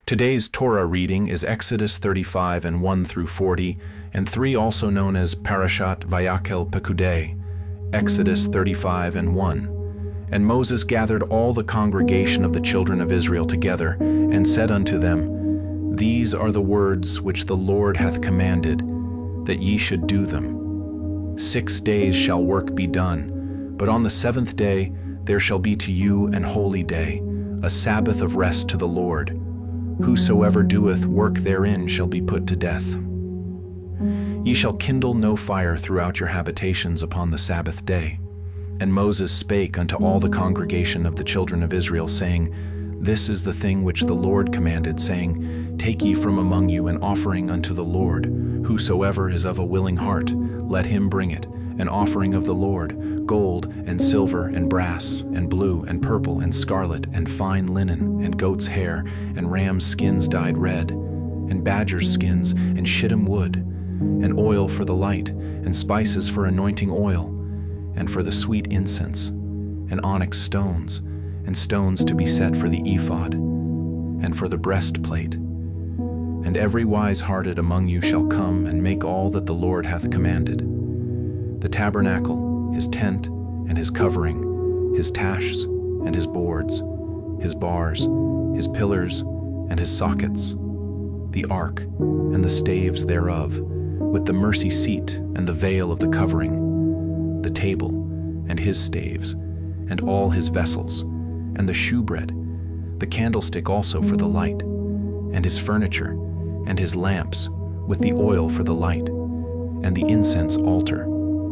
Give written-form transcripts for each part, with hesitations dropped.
Today's Torah reading is Exodus 35 and 1 through 40, and 3 also known as Parashat Vayakhel Pekudei, Exodus 35 and 1. And Moses gathered all the congregation of the children of Israel together, and said unto them, These are the words which the Lord hath commanded, that ye should do them. 6 days shall work be done, but on the 7th day there shall be to you an holy day, a Sabbath of rest to the Lord. Whosoever doeth work therein shall be put to death. Ye shall kindle no fire throughout your habitations upon the Sabbath day. And Moses spake unto all the congregation of the children of Israel, saying, This is the thing which the Lord commanded, saying, Take ye from among you an offering unto the Lord. Whosoever is of a willing heart, let him bring it, an offering of the Lord, gold and silver and brass and blue and purple and scarlet and fine linen and goat's hair and ram's skins dyed red and badger's skins and shittim wood and oil for the light and spices for anointing oil and for the sweet incense and onyx stones and stones to be set for the ephod and for the breastplate. And every wise-hearted among you shall come and make all that the Lord hath commanded. The tabernacle, his tent, and his covering, his tashs, and his boards, his bars, his pillars, and his sockets, the ark, and the staves thereof, with the mercy seat and the veil of the covering, the table, and his staves, and all his vessels, and the shewbread, the candlestick also for the light, and his furniture, and his lamps, with the oil for the light, and the incense altar,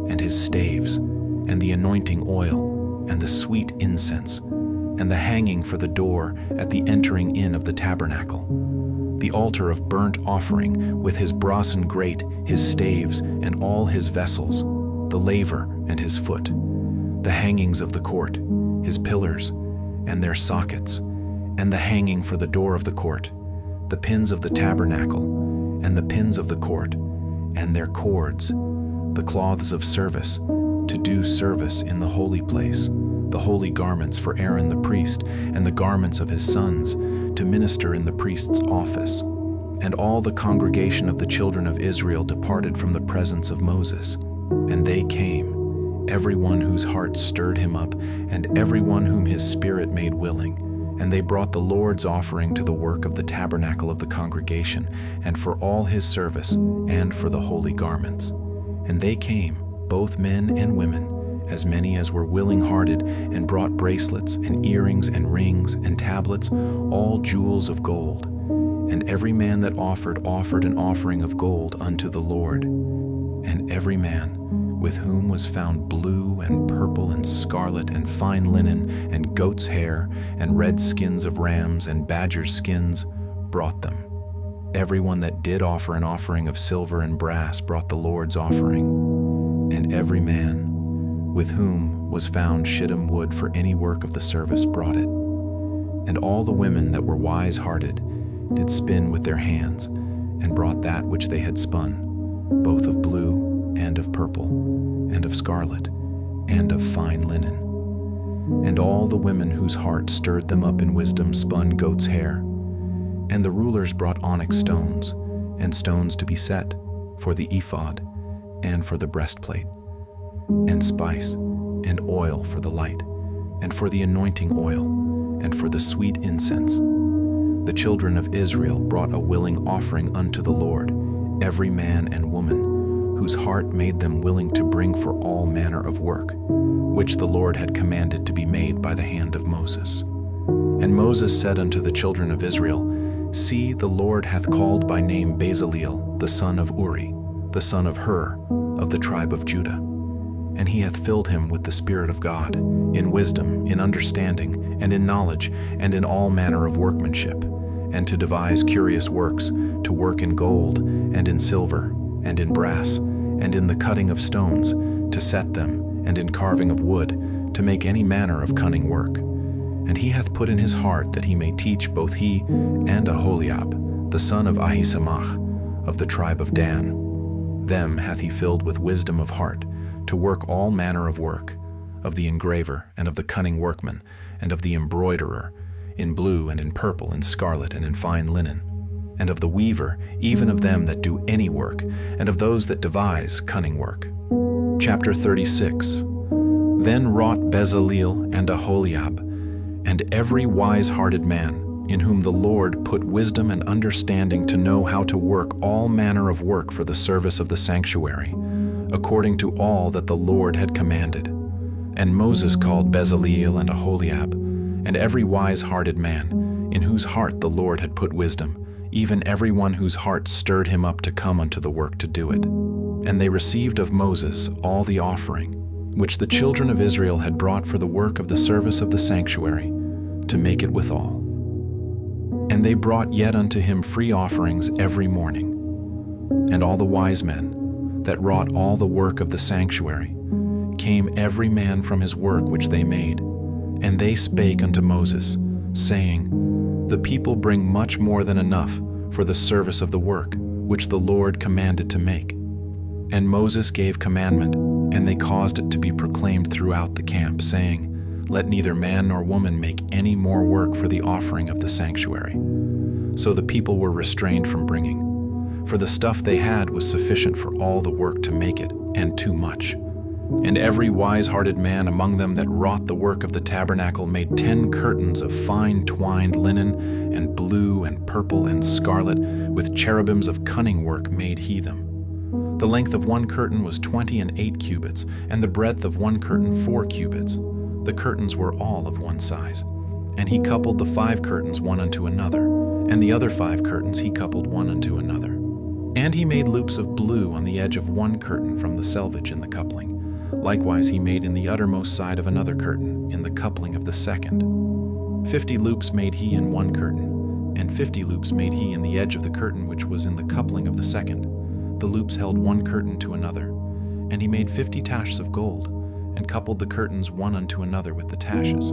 and his staves, and the anointing oil, and the sweet incense, and the hanging for the door at the entering in of the tabernacle, the altar of burnt offering with his brasen grate, his staves, and all his vessels, the laver and his foot, the hangings of the court, his pillars, and their sockets, and the hanging for the door of the court, the pins of the tabernacle, and the pins of the court, and their cords, the cloths of service, to do service in the holy place, the holy garments for Aaron the priest, and the garments of his sons, to minister in the priest's office. And all the congregation of the children of Israel departed from the presence of Moses. And they came, every one whose heart stirred him up, and every one whom his spirit made willing. And they brought the Lord's offering to the work of the tabernacle of the congregation, and for all his service, and for the holy garments. And they came, both men and women, as many as were willing-hearted, and brought bracelets, and earrings, and rings, and tablets, all jewels of gold. And every man that offered an offering of gold unto the Lord. And every man, with whom was found blue, and purple, and scarlet, and fine linen, and goat's hair, and red skins of rams, and badger's skins, brought them. Every one that did offer an offering of silver and brass brought the Lord's offering. And every man, with whom was found shittim wood for any work of the service, brought it. And all the women that were wise-hearted did spin with their hands, and brought that which they had spun, both of blue, and of purple, and of scarlet, and of fine linen. And all the women whose heart stirred them up in wisdom spun goat's hair. And the rulers brought onyx stones, and stones to be set, for the ephod, and for the breastplate, and spice, and oil for the light, and for the anointing oil, and for the sweet incense. The children of Israel brought a willing offering unto the Lord, every man and woman, whose heart made them willing to bring for all manner of work, which the Lord had commanded to be made by the hand of Moses. And Moses said unto the children of Israel, See, the Lord hath called by name Bezaleel, the son of Uri, the son of Hur, of the tribe of Judah. And he hath filled him with the Spirit of God, in wisdom, in understanding, and in knowledge, and in all manner of workmanship, and to devise curious works, to work in gold, and in silver, and in brass, and in the cutting of stones, to set them, and in carving of wood, to make any manner of cunning work. And he hath put in his heart that he may teach both he and Aholiab, the son of Ahisamach, of the tribe of Dan. Them hath he filled with wisdom of heart, to work all manner of work, of the engraver, and of the cunning workman, and of the embroiderer, in blue and in purple and scarlet and in fine linen, and of the weaver, even of them that do any work, and of those that devise cunning work. Chapter 36. Then wrought Bezaleel and Aholiab, and every wise-hearted man, in whom the Lord put wisdom and understanding to know how to work all manner of work for the service of the sanctuary, according to all that the Lord had commanded. And Moses called Bezaleel and Aholiab, and every wise-hearted man, in whose heart the Lord had put wisdom, even every one whose heart stirred him up to come unto the work to do it. And they received of Moses all the offering, which the children of Israel had brought for the work of the service of the sanctuary, to make it withal. And they brought yet unto him free offerings every morning. And all the wise men, that wrought all the work of the sanctuary, came every man from his work which they made, and they spake unto Moses, saying, The people bring much more than enough for the service of the work, which the Lord commanded to make. And Moses gave commandment, and they caused it to be proclaimed throughout the camp, saying, Let neither man nor woman make any more work for the offering of the sanctuary. So the people were restrained from bringing, for the stuff they had was sufficient for all the work to make it, and too much. And every wise-hearted man among them that wrought the work of the tabernacle made 10 curtains of fine twined linen, and blue and purple and scarlet, with cherubims of cunning work made he them. The length of one curtain was 28 cubits, and the breadth of one curtain 4 cubits. The curtains were all of one size. And he coupled the 5 curtains one unto another, and the other 5 curtains he coupled one unto another. And he made loops of blue on the edge of one curtain from the selvage in the coupling. Likewise he made in the uttermost side of another curtain, in the coupling of the second. 50 loops made he in one curtain, and 50 loops made he in the edge of the curtain which was in the coupling of the second. The loops held one curtain to another. And he made 50 tashes of gold, and coupled the curtains one unto another with the tashes.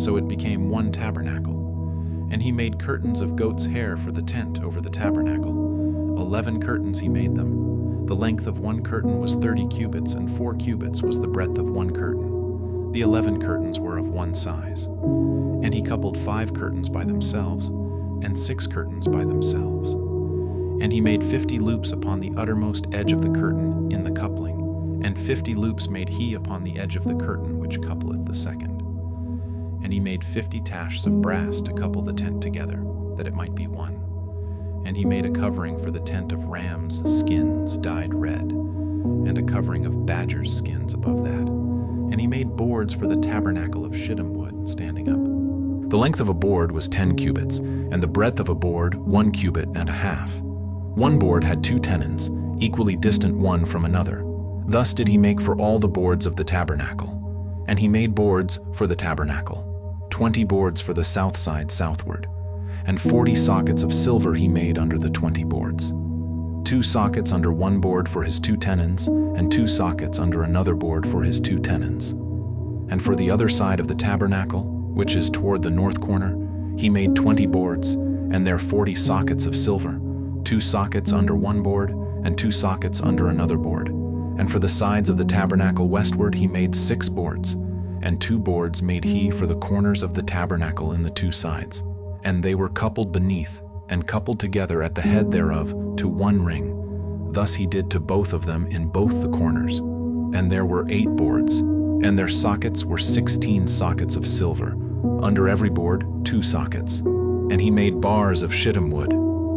So it became one tabernacle. And he made curtains of goat's hair for the tent over the tabernacle. 11 curtains he made them. The length of one curtain was 30 cubits, and 4 cubits was the breadth of one curtain. The 11 curtains were of one size. And he coupled 5 curtains by themselves, and 6 curtains by themselves. And he made 50 loops upon the uttermost edge of the curtain in the coupling, and 50 loops made he upon the edge of the curtain which coupleth the second. And he made 50 tashes of brass to couple the tent together, that it might be one. And he made a covering for the tent of rams' skins dyed red, and a covering of badgers' skins above that. And he made boards for the tabernacle of shittim wood standing up. The length of a board was 10 cubits, and the breadth of a board 1 cubit and a half. One board had 2 tenons, equally distant one from another. Thus did he make for all the boards of the tabernacle. And he made boards for the tabernacle, 20 boards for the south side southward, and 40 sockets of silver he made under the 20 boards. 2 sockets under one board for his 2 tenons, and 2 sockets under another board for his 2 tenons. And for the other side of the tabernacle, which is toward the north corner, he made 20 boards, and there 40 sockets of silver, 2 sockets under one board, and 2 sockets under another board. And for the sides of the tabernacle westward he made 6 boards, and 2 boards made he for the corners of the tabernacle in the 2 sides. And they were coupled beneath, and coupled together at the head thereof to one ring. Thus he did to both of them in both the corners. And there were 8 boards, and their sockets were 16 sockets of silver, under every board 2 sockets. And he made bars of shittim wood,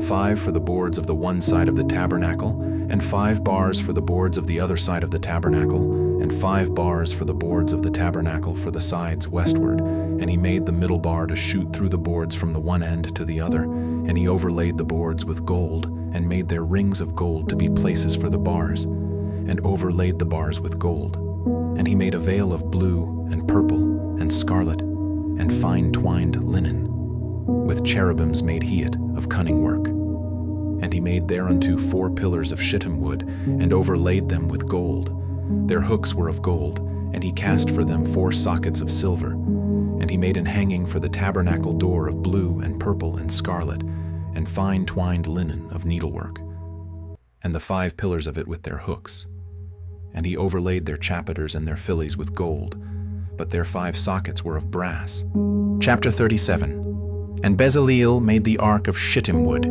5 for the boards of the one side of the tabernacle, and 5 bars for the boards of the other side of the tabernacle, and 5 bars for the boards of the tabernacle for the sides westward. And he made the middle bar to shoot through the boards from the one end to the other, and he overlaid the boards with gold, and made their rings of gold to be places for the bars, and overlaid the bars with gold. And he made a veil of blue, and purple, and scarlet, and fine twined linen. With cherubims made he it of cunning work. And he made thereunto 4 pillars of shittim wood, and overlaid them with gold. Their hooks were of gold, and he cast for them 4 sockets of silver. And he made an hanging for the tabernacle door of blue and purple and scarlet, and fine twined linen of needlework, and the 5 pillars of it with their hooks. And he overlaid their chapiters and their fillies with gold, but their 5 sockets were of brass. Chapter 37. And Bezaleel made the ark of shittim wood.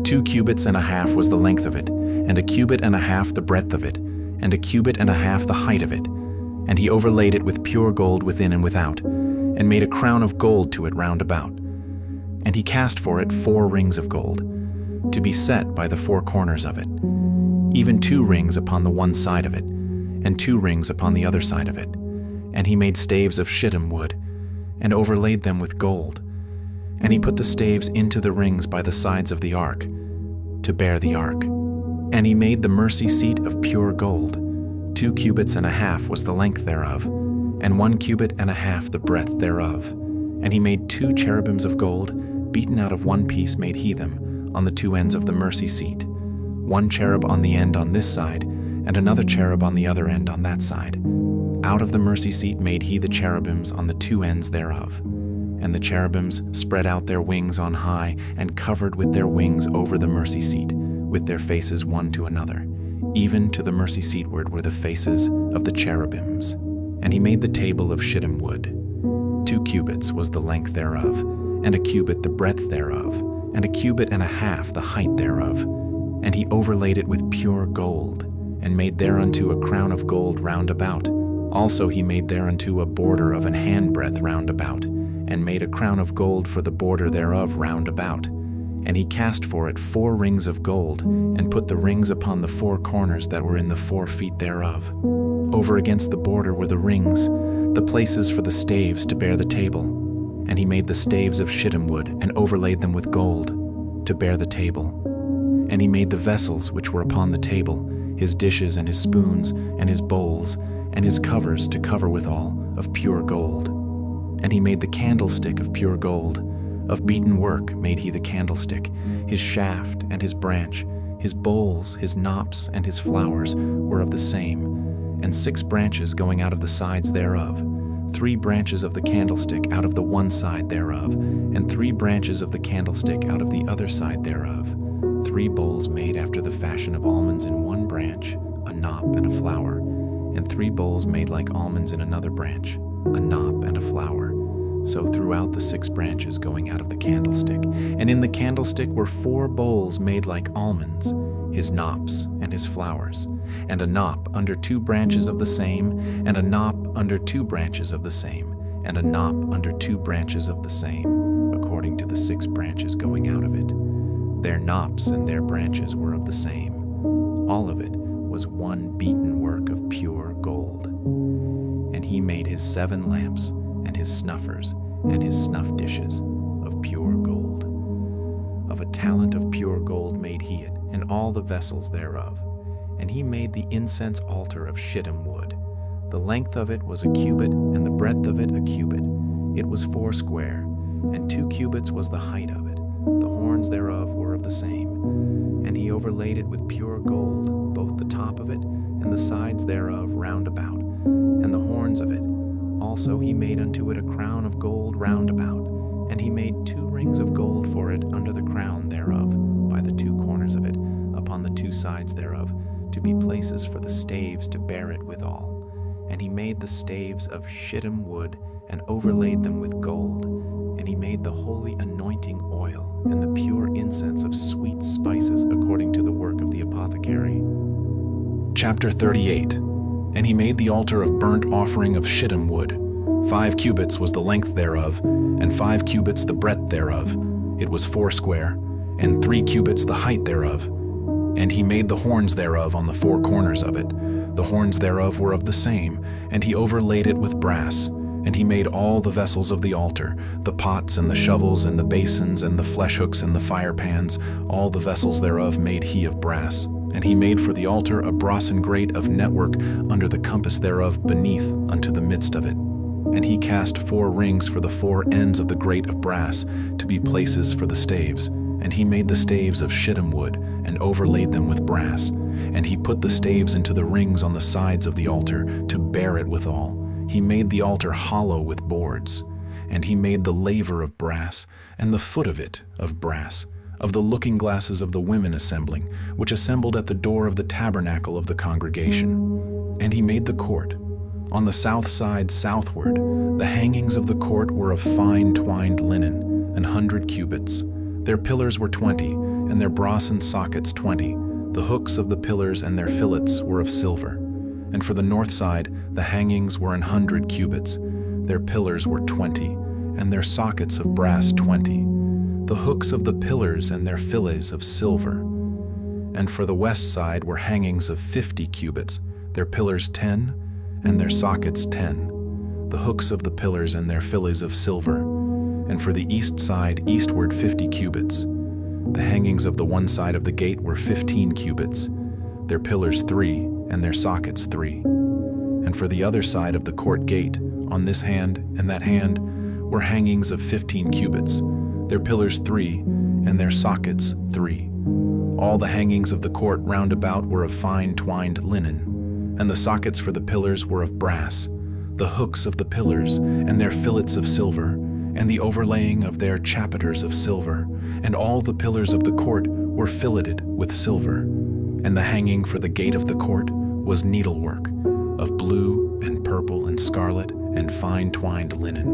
2 cubits and a half was the length of it, and 1 cubit and a half the breadth of it, and 1 cubit and a half the height of it. And he overlaid it with pure gold within and without, and made a crown of gold to it round about. And he cast for it 4 rings of gold, to be set by the 4 corners of it, even 2 rings upon the one side of it, and 2 rings upon the other side of it. And he made staves of shittim wood, and overlaid them with gold. And he put the staves into the rings by the sides of the ark, to bear the ark. And he made the mercy seat of pure gold. 2 cubits and a half was the length thereof, and 1 cubit and a half the breadth thereof. And he made 2 cherubims of gold, beaten out of 1 piece made he them, on the 2 ends of the mercy seat. 1 cherub on the end on this side, and another cherub on the other end on that side. Out of the mercy seat made he the cherubims on the 2 ends thereof. And the cherubims spread out their wings on high, and covered with their wings over the mercy seat, with their faces one to another. Even to the mercy seatward were the faces of the cherubims. And he made the table of shittim wood. 2 cubits was the length thereof, and 1 cubit the breadth thereof, and 1 cubit and a half the height thereof. And he overlaid it with pure gold, and made thereunto a crown of gold round about. Also he made thereunto a border of an handbreadth round about, and made a crown of gold for the border thereof round about. And he cast for it 4 rings of gold, and put the rings upon the 4 corners that were in the 4 feet thereof. Over against the border were the rings, the places for the staves to bear the table. And he made the staves of shittim wood, and overlaid them with gold, to bear the table. And he made the vessels which were upon the table, his dishes and his spoons, and his bowls, and his covers to cover withal, of pure gold. And he made the candlestick of pure gold. Of beaten work made he the candlestick. His shaft and his branch, his bowls, his knops, and his flowers were of the same, and 6 branches going out of the sides thereof. 3 branches of the candlestick out of the one side thereof, and 3 branches of the candlestick out of the other side thereof. 3 bowls made after the fashion of almonds in one branch, a knop and a flower, and 3 bowls made like almonds in another branch, a knop and a flower. So throughout the 6 branches going out of the candlestick. And in the candlestick were 4 bowls made like almonds, his knops and his flowers, and a knop under 2 branches of the same, and a knop under 2 branches of the same, and a knop under 2 branches of the same, according to the 6 branches going out of it. Their knops and their branches were of the same. All of it was one beaten work of pure gold. And he made his 7 lamps, and his snuffers, and his snuff dishes, of pure gold. Of a talent of pure gold made he it, and all the vessels thereof. And he made the incense altar of shittim wood. The length of it was 1 cubit, and the breadth of it 1 cubit. It was 4 square, and 2 cubits was the height of it. The horns thereof were of the same. And he overlaid it with pure gold, both the top of it, and the sides thereof round about, and the horns of it. Also he made unto it a crown of gold round about, and he made 2 rings of gold for it under the crown thereof, by the 2 corners of it, upon the 2 sides thereof, to be places for the staves to bear it withal. And he made the staves of shittim wood, and overlaid them with gold. And he made the holy anointing oil, and the pure incense of sweet spices, according to the work of the apothecary. Chapter 38. And he made the altar of burnt offering of shittim wood. 5 cubits was the length thereof, and 5 cubits the breadth thereof. It was 4 square, and 3 cubits the height thereof. And he made the horns thereof on the 4 corners of it. The horns thereof were of the same, and he overlaid it with brass. And he made all the vessels of the altar, the pots and the shovels and the basins and the flesh hooks and the fire pans, all the vessels thereof made he of brass. And he made for the altar a brassen grate of network under the compass thereof beneath unto the midst of it. And he cast 4 rings for the 4 ends of the grate of brass, to be places for the staves. And he made the staves of shittim wood, and overlaid them with brass. And he put the staves into the rings on the sides of the altar, to bear it withal. He made the altar hollow with boards. And he made the laver of brass, and the foot of it of brass, of the looking glasses of the women assembling, which assembled at the door of the tabernacle of the congregation. And he made the court. On the south side southward, the hangings of the court were of fine twined linen, 100 cubits. Their pillars were 20, and their brassen sockets 20. The hooks of the pillars and their fillets were of silver. And for the north side, the hangings were 100 cubits. Their pillars were 20, and their sockets of brass 20. The hooks of the pillars and their fillets of silver. And for the west side were hangings of 50 cubits, their pillars 10, and their sockets 10. The hooks of the pillars and their fillets of silver. And for the east side, eastward 50 cubits. The hangings of the one side of the gate were 15 cubits, their pillars 3, and their sockets 3. And for the other side of the court gate, on this hand and that hand, were hangings of 15 cubits, their pillars 3, and their sockets 3. All the hangings of the court round about were of fine twined linen, and the sockets for the pillars were of brass, the hooks of the pillars and their fillets of silver, and the overlaying of their chapiters of silver, and all the pillars of the court were filleted with silver. And the hanging for the gate of the court was needlework, of blue and purple and scarlet and fine twined linen.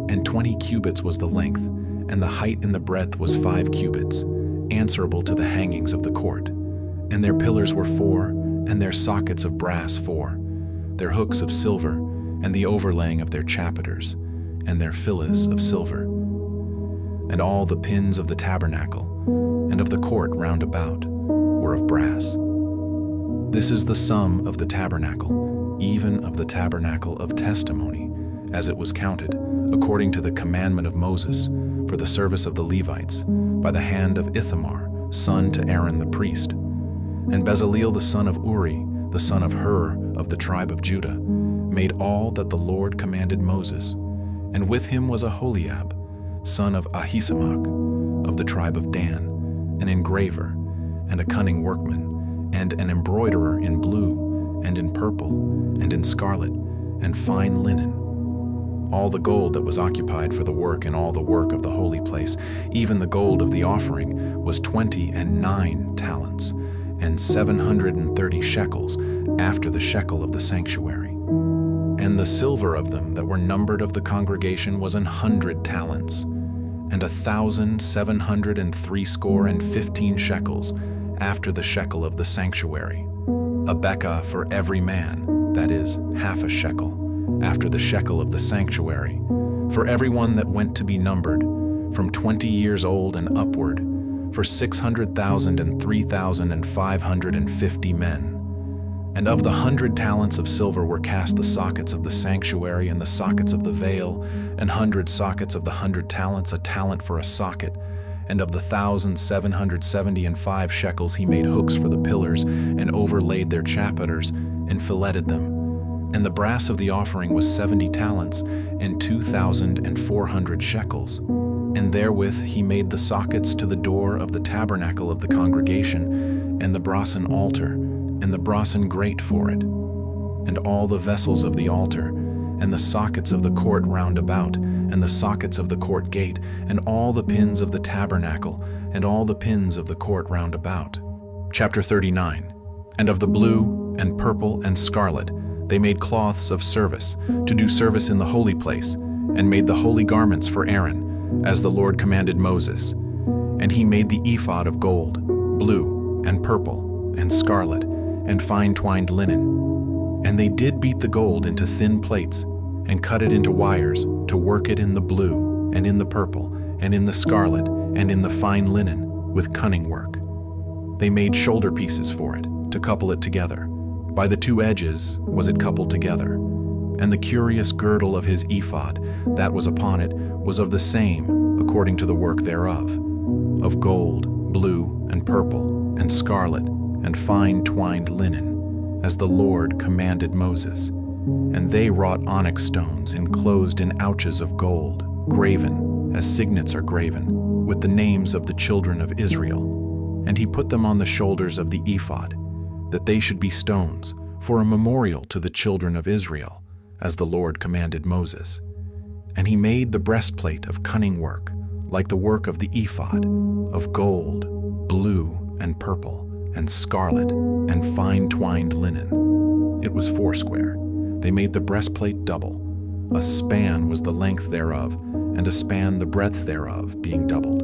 And 20 cubits was the length, and the height and the breadth was 5 cubits, answerable to the hangings of the court. And their pillars were 4, and their sockets of brass 4, their hooks of silver, and the overlaying of their chapiters, and their fillets of silver. And all the pins of the tabernacle, and of the court round about, were of brass. This is the sum of the tabernacle, even of the tabernacle of testimony, as it was counted, according to the commandment of Moses, for the service of the Levites, by the hand of Ithamar, son to Aaron the priest. And Bezaleel the son of Uri, the son of Hur of the tribe of Judah, made all that the Lord commanded Moses. And with him was Aholiab, son of Ahisamach, of the tribe of Dan, an engraver, and a cunning workman, and an embroiderer in blue, and in purple, and in scarlet, and fine linen. All the gold that was occupied for the work and all the work of the holy place, even the gold of the offering, was 29 talents, and 730 shekels, after the shekel of the sanctuary. And the silver of them that were numbered of the congregation was 100 talents, and 1,760 shekels, after the shekel of the sanctuary. A bekah for every man, that is, half a shekel, after the shekel of the sanctuary, for everyone that went to be numbered, from 20 years old and upward, for 600,000 and 3,550 men. And of the 100 talents of silver were cast the sockets of the sanctuary and the sockets of the veil, 100 sockets of the 100 talents, a talent for a socket. And of the 1,775 shekels he made hooks for the pillars, and overlaid their chapiters, and filleted them. And the brass of the offering was 70 talents, and 2,400 shekels. And therewith he made the sockets to the door of the tabernacle of the congregation, and the brassen altar, and the brassen grate for it, and all the vessels of the altar, and the sockets of the court round about, and the sockets of the court gate, and all the pins of the tabernacle, and all the pins of the court round about. Chapter 39. And of the blue, and purple, and scarlet, they made cloths of service, to do service in the holy place, and made the holy garments for Aaron, as the Lord commanded Moses. And he made the ephod of gold, blue, and purple, and scarlet, and fine twined linen. And they did beat the gold into thin plates, and cut it into wires, to work it in the blue, and in the purple, and in the scarlet, and in the fine linen, with cunning work. They made shoulder pieces for it, to couple it together. By the 2 edges was it coupled together. And the curious girdle of his ephod, that was upon it, was of the same, according to the work thereof, of gold, blue, and purple, and scarlet, and fine twined linen, as the Lord commanded Moses. And they wrought onyx stones enclosed in ouches of gold, graven, as signets are graven, with the names of the children of Israel. And he put them on the shoulders of the ephod, that they should be stones, for a memorial to the children of Israel, as the Lord commanded Moses. And he made the breastplate of cunning work, like the work of the ephod, of gold, blue, and purple, and scarlet, and fine twined linen. It was 4 square. They made the breastplate double. A span was the length thereof, and a span the breadth thereof, being doubled.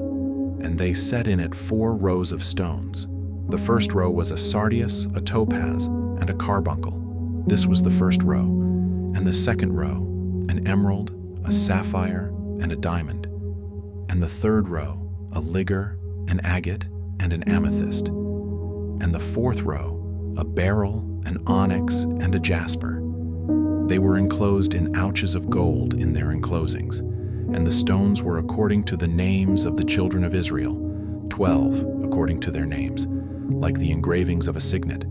And they set in it 4 rows of stones. The first row was a sardius, a topaz, and a carbuncle. This was the first row. And the second row, an emerald, a sapphire, and a diamond. And the third row, a ligure, an agate, and an amethyst. And the fourth row, a beryl, an onyx, and a jasper. They were enclosed in ouches of gold in their enclosings, and the stones were according to the names of the children of Israel, 12 according to their names, like the engravings of a signet,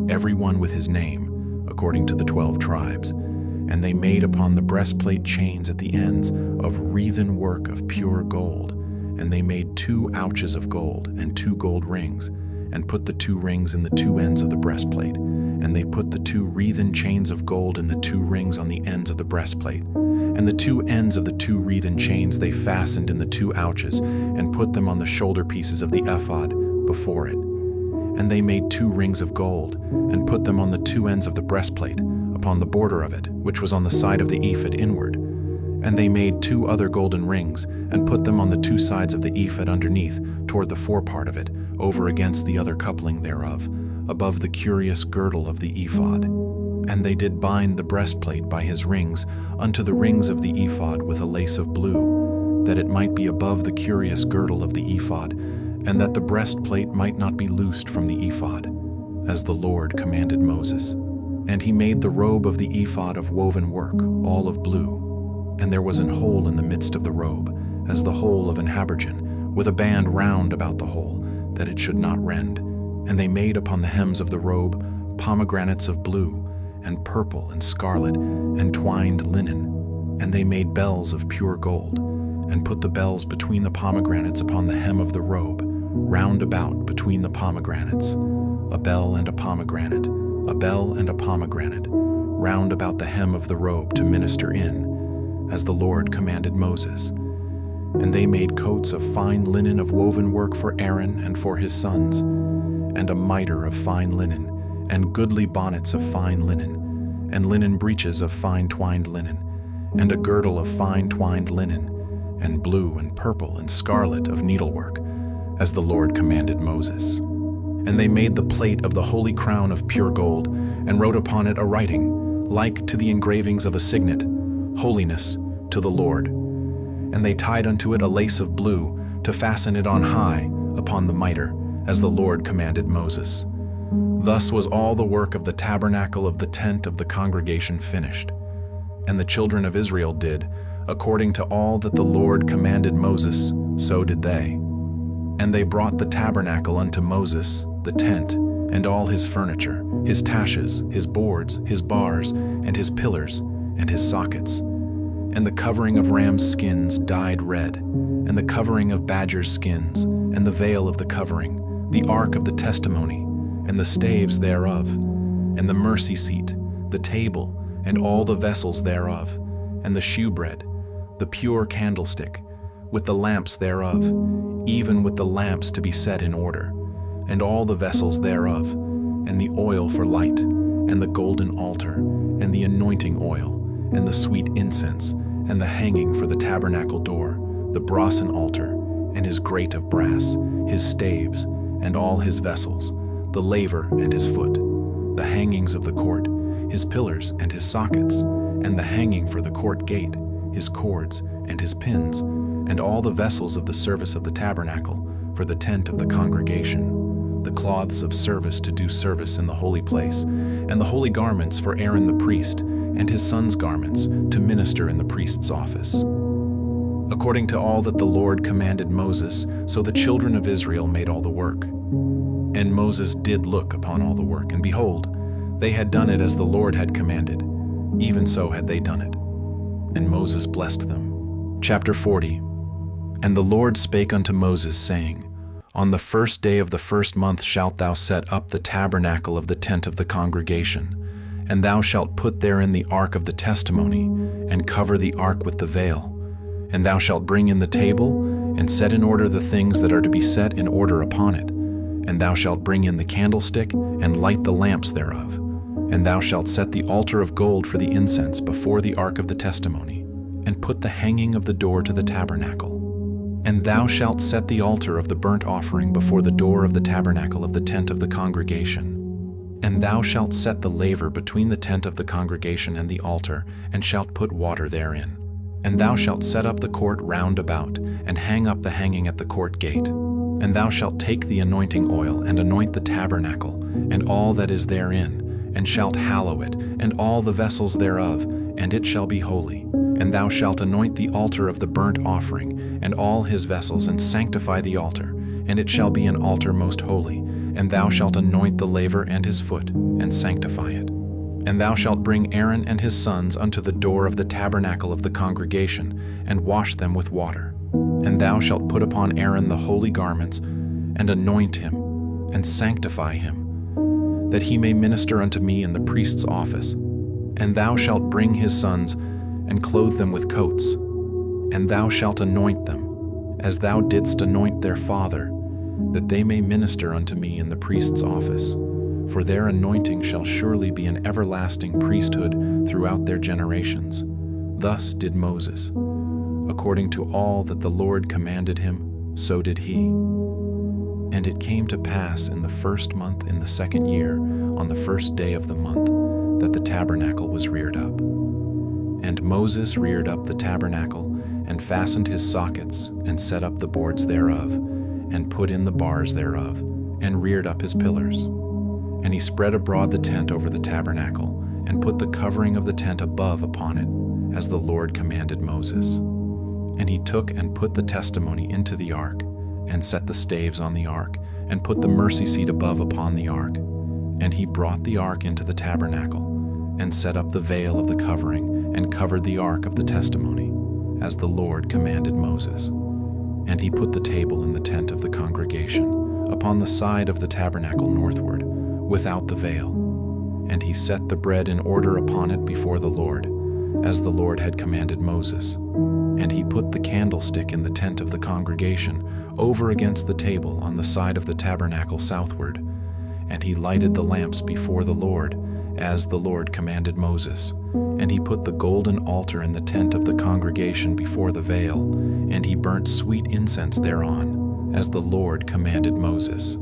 every one with his name, according to the 12 tribes. And they made upon the breastplate chains at the ends of wreathen work of pure gold. And they made 2 ouches of gold and 2 gold rings, and put the 2 rings in the 2 ends of the breastplate. And they put the 2 wreathen chains of gold in the 2 rings on the ends of the breastplate. And the 2 ends of the 2 wreathen chains they fastened in the 2 ouches, and put them on the shoulder pieces of the ephod before it. And they made 2 rings of gold, and put them on the 2 ends of the breastplate, upon the border of it, which was on the side of the ephod inward. And they made 2 other golden rings, and put them on the 2 sides of the ephod underneath, toward the forepart of it, over against the other coupling thereof, above the curious girdle of the ephod. And they did bind the breastplate by his rings unto the rings of the ephod with a lace of blue, that it might be above the curious girdle of the ephod, and that the breastplate might not be loosed from the ephod, as the Lord commanded Moses. And he made the robe of the ephod of woven work, all of blue. And there was an hole in the midst of the robe, as the hole of an habergeon, with a band round about the hole, that it should not rend. And they made upon the hems of the robe pomegranates of blue, and purple, and scarlet, and twined linen. And they made bells of pure gold, and put the bells between the pomegranates upon the hem of the robe, round about between the pomegranates, a bell and a pomegranate, a bell and a pomegranate, round about the hem of the robe to minister in, as the Lord commanded Moses. And they made coats of fine linen of woven work for Aaron and for his sons, and a mitre of fine linen, and goodly bonnets of fine linen, and linen breeches of fine twined linen, and a girdle of fine twined linen, and blue and purple and scarlet of needlework, as the Lord commanded Moses. And they made the plate of the holy crown of pure gold, and wrote upon it a writing, like to the engravings of a signet, Holiness to the Lord. And they tied unto it a lace of blue, to fasten it on high upon the mitre, as the Lord commanded Moses. Thus was all the work of the tabernacle of the tent of the congregation finished. And the children of Israel did, according to all that the Lord commanded Moses, so did they. And they brought the tabernacle unto Moses, the tent, and all his furniture, his taches, his boards, his bars, and his pillars, and his sockets. And the covering of rams' skins dyed red, and the covering of badgers' skins, and the veil of the covering, the ark of the testimony, and the staves thereof, and the mercy seat, the table, and all the vessels thereof, and the shewbread, the pure candlestick, with the lamps thereof, even with the lamps to be set in order, and all the vessels thereof, and the oil for light, and the golden altar, and the anointing oil, and the sweet incense, and the hanging for the tabernacle door, the brasen altar, and his grate of brass, his staves, and all his vessels, the laver and his foot, the hangings of the court, his pillars and his sockets, and the hanging for the court gate, his cords and his pins, and all the vessels of the service of the tabernacle for the tent of the congregation, the cloths of service to do service in the holy place, and the holy garments for Aaron the priest, and his sons' garments to minister in the priest's office. According to all that the Lord commanded Moses, so the children of Israel made all the work. And Moses did look upon all the work, and behold, they had done it as the Lord had commanded, even so had they done it. And Moses blessed them. Chapter 40. And the Lord spake unto Moses, saying, On the first day of the first month shalt thou set up the tabernacle of the tent of the congregation, and thou shalt put therein the ark of the testimony, and cover the ark with the veil. And thou shalt bring in the table, and set in order the things that are to be set in order upon it. And thou shalt bring in the candlestick, and light the lamps thereof. And thou shalt set the altar of gold for the incense before the ark of the testimony. and put the hanging of the door to the tabernacle. And thou shalt set the altar of the burnt offering before the door of the tabernacle of the tent of the congregation. And thou shalt set the laver between the tent of the congregation and the altar, and shalt put water therein. And thou shalt set up the court round about, and hang up the hanging at the court gate. And thou shalt take the anointing oil, and anoint the tabernacle, and all that is therein, and shalt hallow it, and all the vessels thereof, and it shall be holy. And thou shalt anoint the altar of the burnt offering, and all his vessels, and sanctify the altar, and it shall be an altar most holy. And thou shalt anoint the laver and his foot, and sanctify it. And thou shalt bring Aaron and his sons unto the door of the tabernacle of the congregation, and wash them with water. And thou shalt put upon Aaron the holy garments, and anoint him, and sanctify him, that he may minister unto me in the priest's office. And thou shalt bring his sons, and clothe them with coats. And thou shalt anoint them, as thou didst anoint their father, that they may minister unto me in the priest's office. For their anointing shall surely be an everlasting priesthood throughout their generations. Thus did Moses. According to all that the Lord commanded him, so did he. And it came to pass in the first month in the second year, on the first day of the month, that the tabernacle was reared up. And Moses reared up the tabernacle, and fastened his sockets, and set up the boards thereof, and put in the bars thereof, and reared up his pillars. And he spread abroad the tent over the tabernacle, and put the covering of the tent above upon it, as the Lord commanded Moses. And he took and put the testimony into the ark, and set the staves on the ark, and put the mercy seat above upon the ark. And he brought the ark into the tabernacle, and set up the veil of the covering, and covered the ark of the testimony, as the Lord commanded Moses. And he put the table in the tent of the congregation, upon the side of the tabernacle northward, without the veil. And he set the bread in order upon it before the Lord, as the Lord had commanded Moses. And he put the candlestick in the tent of the congregation, over against the table on the side of the tabernacle southward. And he lighted the lamps before the Lord, as the Lord commanded Moses. And he put the golden altar in the tent of the congregation before the veil, and he burnt sweet incense thereon, as the Lord commanded Moses.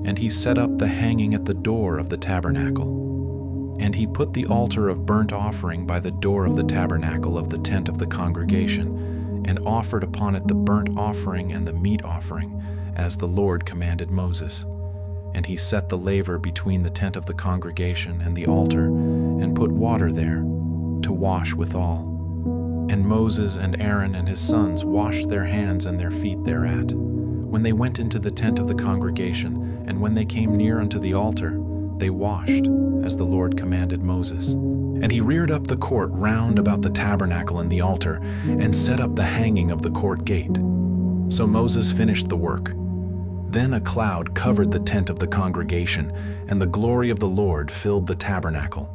And he set up the hanging at the door of the tabernacle. And he put the altar of burnt offering by the door of the tabernacle of the tent of the congregation, and offered upon it the burnt offering and the meat offering, as the Lord commanded Moses. And he set the laver between the tent of the congregation and the altar, and put water there, to wash withal. And Moses and Aaron and his sons washed their hands and their feet thereat, when they went into the tent of the congregation, and when they came near unto the altar, they washed, as the Lord commanded Moses. And he reared up the court round about the tabernacle and the altar, and set up the hanging of the court gate. So Moses finished the work. Then a cloud covered the tent of the congregation, and the glory of the Lord filled the tabernacle.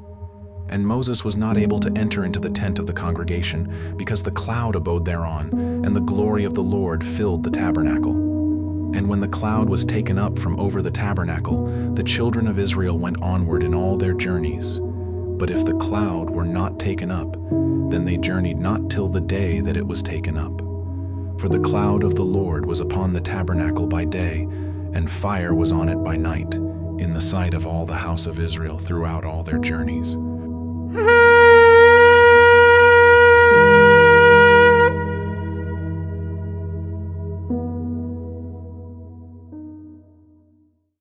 And Moses was not able to enter into the tent of the congregation, because the cloud abode thereon, and the glory of the Lord filled the tabernacle. And when the cloud was taken up from over the tabernacle, the children of Israel went onward in all their journeys. But if the cloud were not taken up, then they journeyed not till the day that it was taken up. For the cloud of the Lord was upon the tabernacle by day, and fire was on it by night, in the sight of all the house of Israel throughout all their journeys.